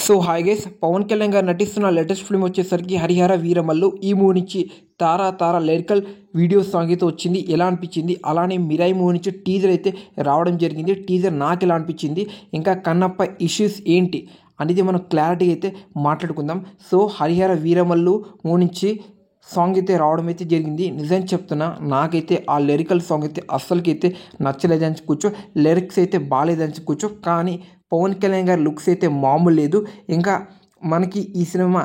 So hi guys, Pawan Kalyan garu నటిస్తున్న latest film వచ్చేసరికి హరిహర వీరమల్లు. ఈ మూవీ నుంచి తారా లిరికల్ వీడియో సాంగ్ అయితే వచ్చింది. ఎలా అనిపించింది? అలానే మిరాయి మూవీ నుంచి టీజర్ అయితే రావడం జరిగింది. టీజర్ నాకు ఎలా అనిపించింది, ఇంకా కన్నప్ప ఇష్యూస్ ఏంటి అనేది మనం క్లారిటీ అయితే మాట్లాడుకుందాం. సో హరిహర వీరమల్లు మూవీ నుంచి సాంగ్ అయితే రావడం అయితే జరిగింది. నిజం చెప్తున్నా, నాకైతే ఆ లిరికల్ సాంగ్ అయితే అస్సలకైతే నచ్చలేదని చెప్పుకోవచ్చు. లిరిక్స్ అయితే బాగాలేదని చెప్పుకోవచ్చు. కానీ పవన్ కళ్యాణ్ గారి లుక్స్ అయితే మామూలు లేదు. ఇంకా మనకి ఈ సినిమా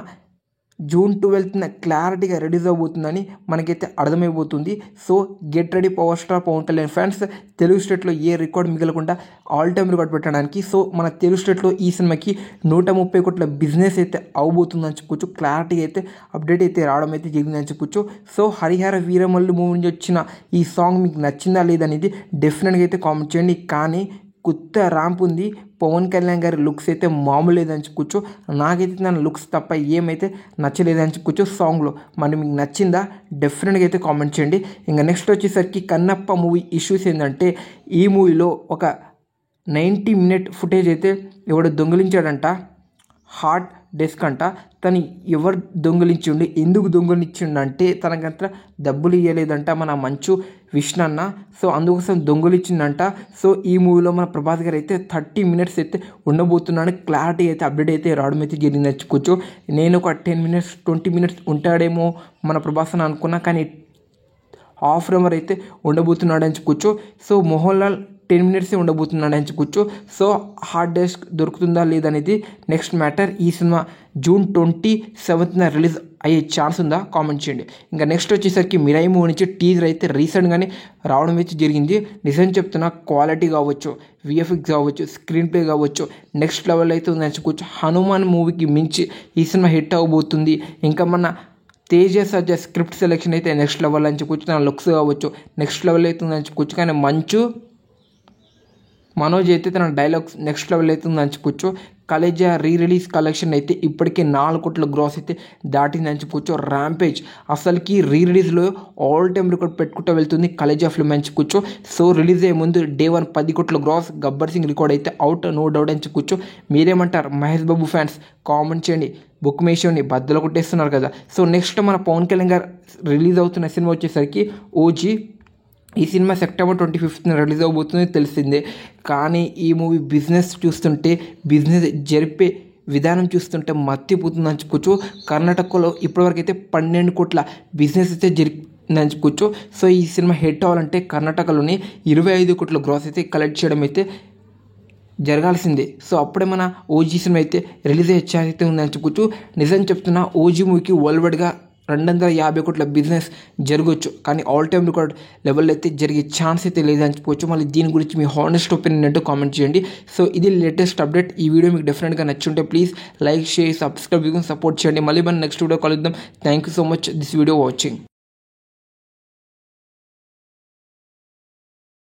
జూన్ 12న క్లారిటీగా రిలీజ్ అవబోతుందని మనకైతే అర్థమైపోతుంది. So get ready power star Pawan Kalyan fans. Telugu స్టేట్లో ఏ రికార్డ్ మిగలకుండా ఆల్ టైమ్ రికార్డ్ పెట్టడానికి సో మన తెలుగు స్టేట్లో ఈ సినిమాకి 130 కోట్ల బిజినెస్ అయితే అవబోతుందని చెప్పుకోవచ్చు. క్లారిటీ అయితే అప్డేట్ అయితే రావడం అయితే జరిగిందని చెప్పుకోవచ్చు. సో హరిహర వీరమల్లు మూవీ నుంచి వచ్చిన ఈ సాంగ్ మీకు నచ్చిందా లేదనేది డెఫినెట్గా అయితే కామెంట్ చేయండి. కానీ కొత్త ర్యాంప్ ఉంది. పవన్ కళ్యాణ్ గారి లుక్స్ అయితే మామూలు లేదని చెప్పుకోవచ్చు. నాకైతే దాని లుక్స్ తప్ప ఏమైతే నచ్చలేదని చెప్పుకోవచ్చు సాంగ్లో. మరి మీకు నచ్చిందా? డెఫినెట్గా అయితే కామెంట్ చేయండి. ఇంకా నెక్స్ట్ వచ్చేసరికి కన్నప్ప మూవీ ఇష్యూస్ ఏంటంటే, ఈ మూవీలో ఒక 90 మినిట్ ఫుటేజ్ అయితే ఎవడు దొంగిలించాడంట. హార్డ్ డెస్క్ అంట. తను ఎవరు దొంగిలించిండు, ఎందుకు దొంగిలించిండంటే తనకంత డబ్బులు ఇవ్వలేదంట మన మంచు విష్ణు అన్న. సో అందుకోసం దొంగిలించిందంట. సో ఈ మూవీలో మన ప్రభాస్ గారు అయితే 30 మినిట్స్ అయితే ఉండబోతున్నాడు. క్లారిటీ అయితే అప్డేట్ అయితే రావడం అయితే జరిగింది చెప్పుకోవచ్చు. నేను ఒక 10 మినిట్స్ 20 మినిట్స్ ఉంటాడేమో మన ప్రభాస్ అని అనుకున్నా, కానీ హాఫ్ అన్ అవర్ అయితే ఉండబోతున్నాడు అని చెప్పుకోవచ్చు. సో మోహన్ లాల్ 10 మినిట్సే ఉండబోతున్నాడు అని చెప్పుకోవచ్చు. సో హార్డ్ డిస్క్ దొరుకుతుందా లేదనేది నెక్స్ట్ మ్యాటర్. ఈ సినిమా జూన్ 27న రిలీజ్ అయ్యే ఛాన్స్ ఉందా? కామెంట్ చేయండి. ఇంకా నెక్స్ట్ వచ్చేసరికి మిరాయి మూవీ నుంచి టీజర్ అయితే రీసెంట్గానే రావడం అయితే జరిగింది. నిజం చెప్తున్నా, క్వాలిటీ కావచ్చు, విఎఫ్ఎక్స్ కావచ్చు, స్క్రీన్ ప్లే కావచ్చు నెక్స్ట్ లెవెల్ అయితే ఉందని చెప్పుకోవచ్చు. హనుమాన్ మూవీకి మించి ఈ సినిమా హిట్ అవ్వబోతుంది. ఇంకా మన తేజ సజ్జ స్క్రిప్ట్ సెలెక్షన్ అయితే నెక్స్ట్ లెవెల్ అని చెప్పుకోవచ్చు. నా లుక్స్ కావచ్చు నెక్స్ట్ లెవెల్ అయితే ఉందని చెప్పుకోవచ్చు. కానీ మంచు మనోజ్ అయితే తన డైలాగ్స్ నెక్స్ట్ లెవెల్ అయితే ఉందని చెప్పుకోవచ్చు. కలేజా రిలీజ్ కలెక్షన్ అయితే ఇప్పటికే 4 కోట్ల గ్రాస్ అయితే దాటిందని చెప్పుకోవచ్చు. ర్యాంపేజ్ అసలుకి రిలీజ్లో ఆల్ టైమ్ రికార్డ్ పెట్టుకుంటూ వెళ్తుంది కలేజా ఫిల్మ్ అని చెప్పుకోవచ్చు. సో రిలీజ్ అయ్యే ముందు డే 1 10 కోట్ల గ్రాస్ గబ్బర్ సింగ్ రికార్డ్ అయితే అవుట్, నో డౌట్ అని చెప్పుకోవచ్చు. మీరేమంటారు మహేష్ బాబు ఫ్యాన్స్? కామెంట్ చేయండి. బుక్ మేషోని బద్దలు కొట్టేస్తున్నారు కదా. సో నెక్స్ట్ మన పవన్ కళ్యాణ్ గారు రిలీజ్ అవుతున్న సినిమా వచ్చేసరికి ఓజీ. ఈ సినిమా సెప్టెంబర్ 25న రిలీజ్ అవబోతుంది తెలిసిందే. కానీ ఈ మూవీ బిజినెస్ చూస్తుంటే, బిజినెస్ జరిపే విధానం చూస్తుంటే మత్తిపోతుందని చెప్పుకోవచ్చు. కర్ణాటకలో ఇప్పటివరకు అయితే 12 కోట్ల బిజినెస్ అయితే జరిగిందని చెప్పుకోవచ్చు. సో ఈ సినిమా హిట్ అవ్వాలంటే కర్ణాటకలోని 25 కోట్ల గ్రాస్ అయితే కలెక్ట్ చేయడం అయితే జరగాల్సిందే. సో అప్పుడే మన ఓజీ సినిమా అయితే రిలీజ్ అయ్యే ఛాన్స్ అయితే ఉందని చెప్పుకోవచ్చు. నిజం చెప్తున్నా, ఓజీ మూవీకి వరల్డ్ వైడ్గా 250 కోట్ల బిజినెస్ జరగవచ్చు. కానీ ఆల్ టైమ్ రికార్డ్ లెవెల్ అయితే జరిగే ఛాన్స్ అయితే లేదని చెప్పుకోవచ్చు. మళ్ళీ దీని గురించి మీ హానెస్ట్ ఒపీనియన్ ఏంటో కామెంట్ చేయండి. సో ఇది లేటెస్ట్ అప్డేట్. ఈ వీడియో మీకు డెఫినెట్గా నచ్చుంటే please like, share, subscribe, support చేయండి. మళ్ళీ మనం నెక్స్ట్ వీడియో కలుద్దాం. Thank you so much this video watching.